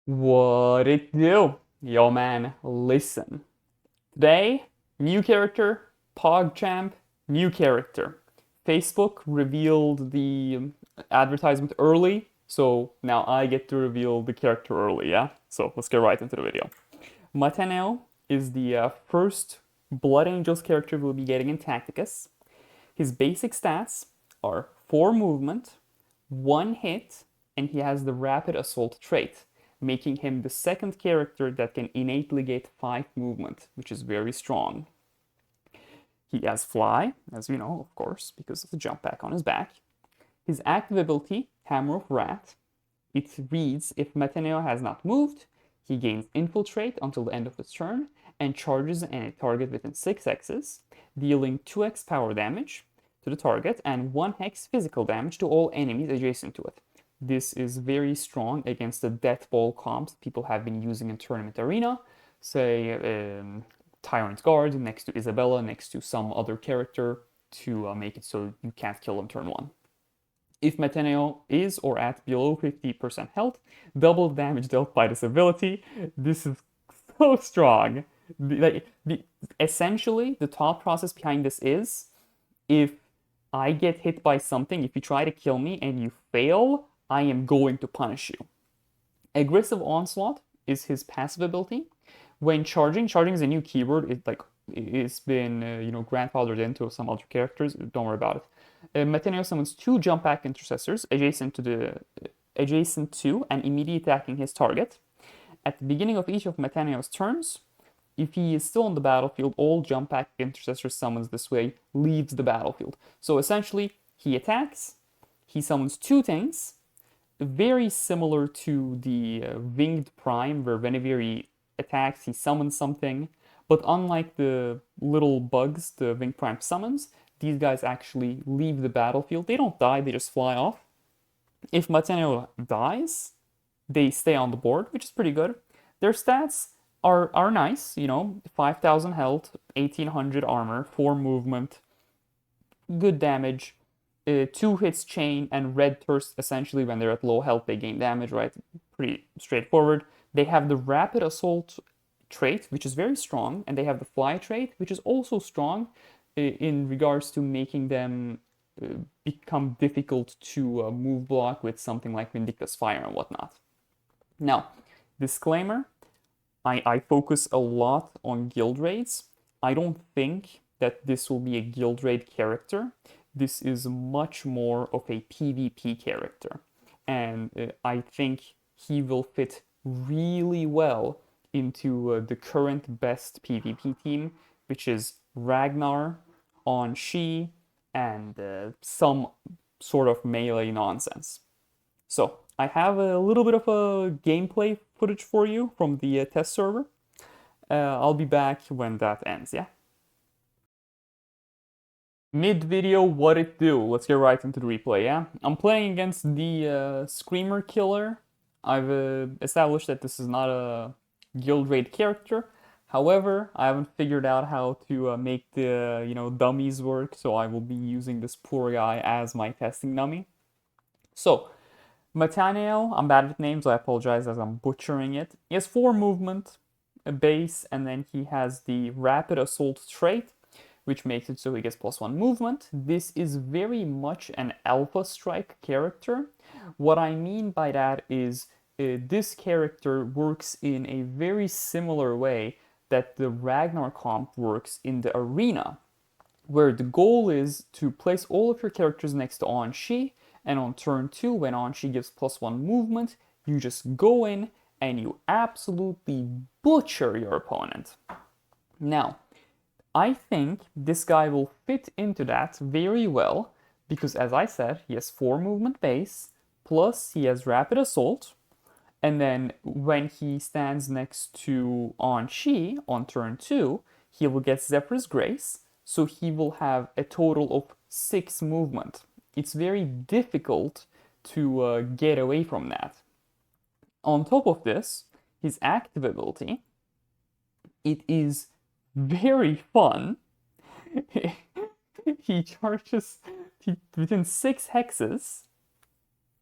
What it do? Yo man, listen. Today, new character, PogChamp, new character. Facebook revealed the advertisement early, so now I get to reveal the character early, yeah? So let's get right into the video. Mataneo is the first Blood Angels character we'll be getting in Tacticus. His basic stats are 4 movement, 1 hit, and he has the Rapid Assault trait, making him the second character that can innately get 5 movement, which is very strong. He has Fly, as we know, of course, because of the jump pack on his back. His active ability, Hammer of Wrath, it reads if Mataneo has not moved, he gains Infiltrate until the end of his turn and charges any target within 6 hexes, dealing 2x power damage to the target and 1 hex physical damage to all enemies adjacent to it. This is very strong against the death ball comps people have been using in Tournament Arena, say Tyrant Guard next to Isabella, next to some other character to make it so you can't kill them turn 1. If Mataneo is or at below 50% health, double damage dealt by this ability. This is so strong. Essentially, the thought process behind this is if I get hit by something, if you try to kill me and you fail, I am going to punish you. Aggressive Onslaught is his passive ability. When charging is a new keyword. It's been grandfathered into some other characters. Don't worry about it. Mataneo summons 2 jump back intercessors adjacent to and immediately attacking his target. At the beginning of each of Mataneo's turns, if he is still on the battlefield, all jump back intercessor summons this way leaves the battlefield. So essentially, he attacks, he summons 2 things, very similar to the Winged Prime, where whenever he attacks, he summons something. But unlike the little bugs the Winged Prime summons, these guys actually leave the battlefield. They don't die, they just fly off. If Mataneo dies, they stay on the board, which is pretty good. Their stats are nice, 5,000 health, 1,800 armor, 4 movement, good damage, 2 hits chain, and red thirst. Essentially, when they're at low health, they gain damage, right? Pretty straightforward. They have the Rapid Assault trait, which is very strong, and they have the Fly trait, which is also strong in regards to making them become difficult to move block with something like Vindictus Fire and whatnot. Now, disclaimer, I focus a lot on guild raids. I don't think that this will be a guild raid character. This is much more of a PvP character. And I think he will fit really well into the current best PvP team, which is Ragnar, on Shi, and some sort of melee nonsense. So I have a little bit of a gameplay footage for you from the test server. I'll be back when that ends, yeah? Mid-video, what it do? Let's get right into the replay, yeah? I'm playing against the Screamer Killer. I've established that this is not a guild raid character. However, I haven't figured out how to make the, dummies work, so I will be using this poor guy as my testing dummy. So, Mataneo, I'm bad with names, so I apologize as I'm butchering it. He has 4 movement, a base, and then he has the Rapid Assault trait, which makes it so he gets +1 movement. This is very much an Alpha Strike character. What I mean by that is this character works in a very similar way that the Ragnar comp works in the arena, where the goal is to place all of your characters next to Anshi, and on turn 2, when Anshi gives +1 movement, you just go in and you absolutely butcher your opponent. Now, I think this guy will fit into that very well, because as I said, he has 4 movement base, plus he has Rapid Assault, and then when he stands next to Anshi on turn 2, he will get Zephyr's Grace, so he will have a total of 6 movement. It's very difficult to get away from that. On top of this, his active ability, it is very fun. He charges within 6 hexes.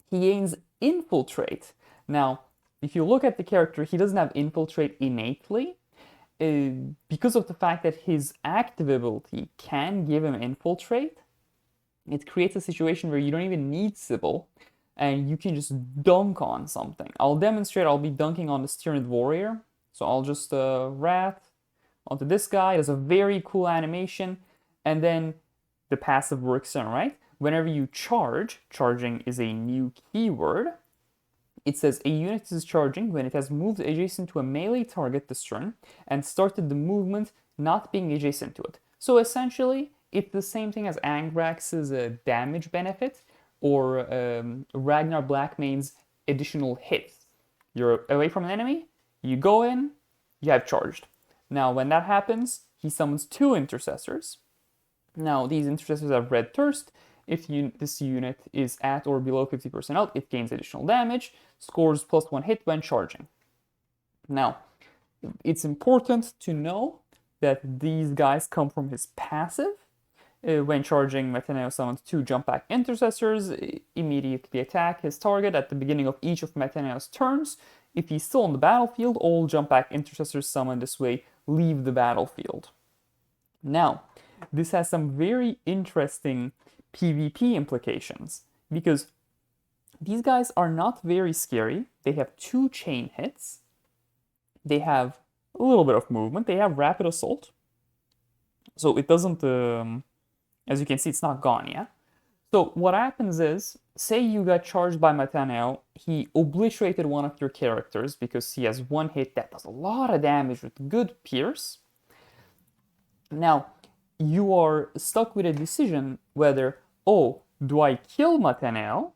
He gains Infiltrate. Now, if you look at the character, he doesn't have Infiltrate innately, because of the fact that his active ability can give him Infiltrate. It creates a situation where you don't even need Sybil, and you can just dunk on something. I'll demonstrate. I'll be dunking on this Tyrannid Warrior. So I'll just rat onto this guy. It has a very cool animation, and then the passive works in, right? Whenever you charge, charging is a new keyword. It says a unit is charging when it has moved adjacent to a melee target this turn and started the movement not being adjacent to it. So essentially, it's the same thing as Angrax's damage benefit or Ragnar Blackmane's additional hits. You're away from an enemy, you go in, you have charged. Now, when that happens, he summons 2 intercessors. Now, these intercessors have Red Thirst. If this unit is at or below 50% health, it gains additional damage, scores +1 hit when charging. Now, it's important to know that these guys come from his passive. When charging, Mataneo summons 2 jump back intercessors, immediately attack his target at the beginning of each of Mataneo's turns. If he's still on the battlefield, all jump back intercessors summoned this way leave the battlefield. Now, this has some very interesting PvP implications, because these guys are not very scary. They have 2 chain hits. They have a little bit of movement. They have rapid assault. So it doesn't, as you can see, it's not gone yet. So what happens is, say you got charged by Mataneo, he obliterated one of your characters because he has 1 hit that does a lot of damage with good pierce. Now, you are stuck with a decision whether, oh, do I kill Mataneo,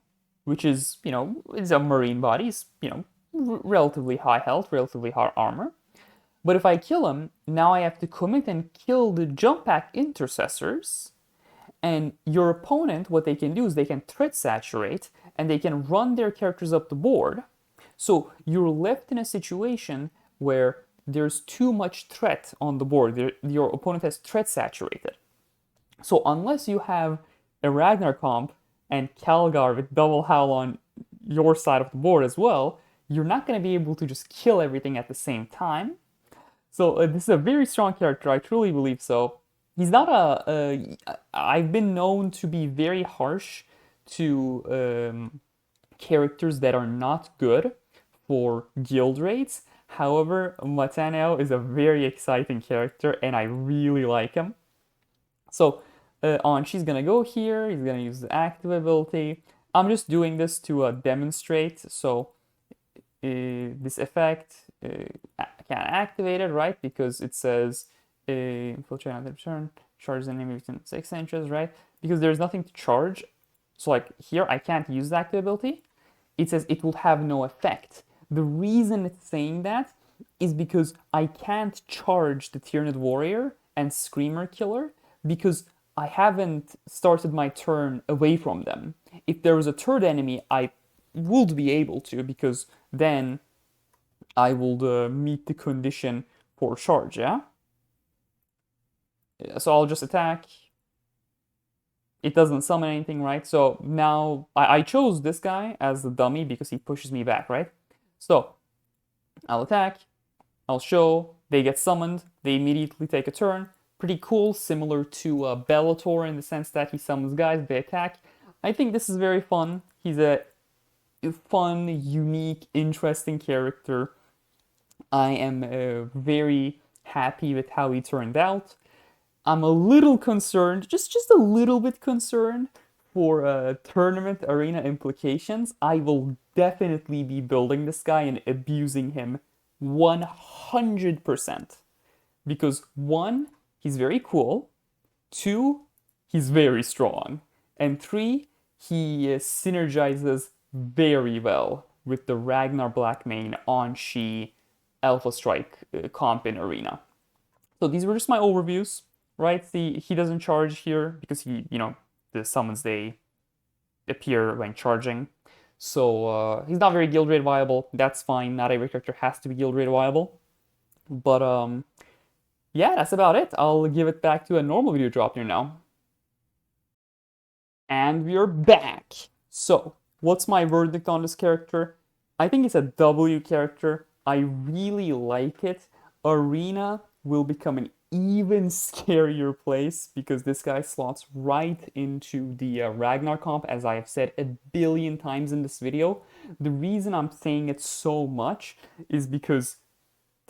which is, is a marine body, is, relatively high health, relatively high armor. But if I kill him, now I have to commit and kill the jump back intercessors. And your opponent, what they can do is they can threat saturate and they can run their characters up the board. So you're left in a situation where there's too much threat on the board. Your opponent has threat saturated. So unless you have a Ragnar comp and Calgar with double howl on your side of the board as well, you're not going to be able to just kill everything at the same time. So this is a very strong character, I truly believe so. He's not I've been known to be very harsh to characters that are not good for guild rates. However, Mataneo is a very exciting character and I really like him. So she's gonna go here, he's gonna use the active ability. I'm just doing this to demonstrate, so this effect can activate it, right? Because it says infiltrate on the turn, charge the enemy within 6 inches, right? Because there's nothing to charge. So like here, I can't use the active ability. It says it will have no effect. The reason it's saying that is because I can't charge the Tyrannid Warrior and Screamer Killer because I haven't started my turn away from them. If there was a third enemy, I would be able to, because then I would meet the condition for charge, yeah? So I'll just attack. It doesn't summon anything, right? So now I chose this guy as the dummy because he pushes me back, right? So I'll attack, I'll show, they get summoned, they immediately take a turn. Pretty cool, similar to Bellator in the sense that he summons guys, they attack. I think this is very fun. He's a fun, unique, interesting character. I am very happy with how he turned out. I'm a little concerned, just a little bit concerned for tournament arena implications. I will definitely be building this guy and abusing him 100%. Because 1, he's very cool. 2, he's very strong. And 3, he synergizes very well with the Ragnar Blackmane on-she Alpha Strike comp in arena. So these were just my overviews. Right, he doesn't charge here because the summons, they appear when charging. So he's not very guild rate viable. That's fine. Not every character has to be guild rate viable. But yeah, that's about it. I'll give it back to a normal video Draupnir now. And we're back. So, what's my verdict on this character? I think it's a W character. I really like it. Arena will become an even scarier place because this guy slots right into the Ragnar comp, as I have said a billion times in this video. The reason I'm saying it so much is because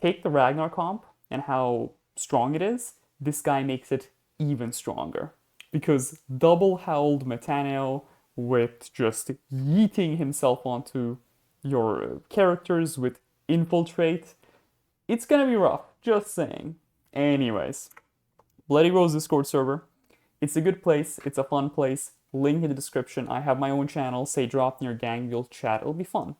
take the Ragnar comp and how strong it is, this guy makes it even stronger. Because double howled Mataneo with just yeeting himself onto your characters with infiltrate, it's gonna be rough, just saying. Anyways, Bloody Rose Discord server. It's a good place, it's a fun place. Link in the description. I have my own channel, say Draupnir Gang, we'll chat, it'll be fun.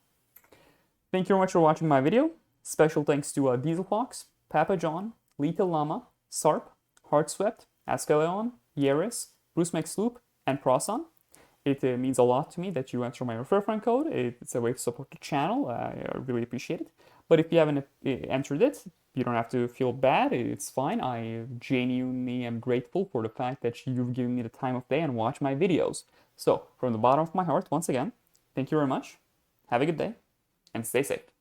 Thank you very much for watching my video. Special thanks to Diesel Fox, Papa John, Lethal Llama, Sarp, Heartswept, Askaleon, Yeris, Bruce McSloop, and Proson. It means a lot to me that you enter my refer friend code. It's a way to support the channel. I really appreciate it. But if you haven't entered it, you don't have to feel bad. It's fine. I genuinely am grateful for the fact that you've given me the time of day and watch my videos. So, from the bottom of my heart, once again, thank you very much. Have a good day and stay safe.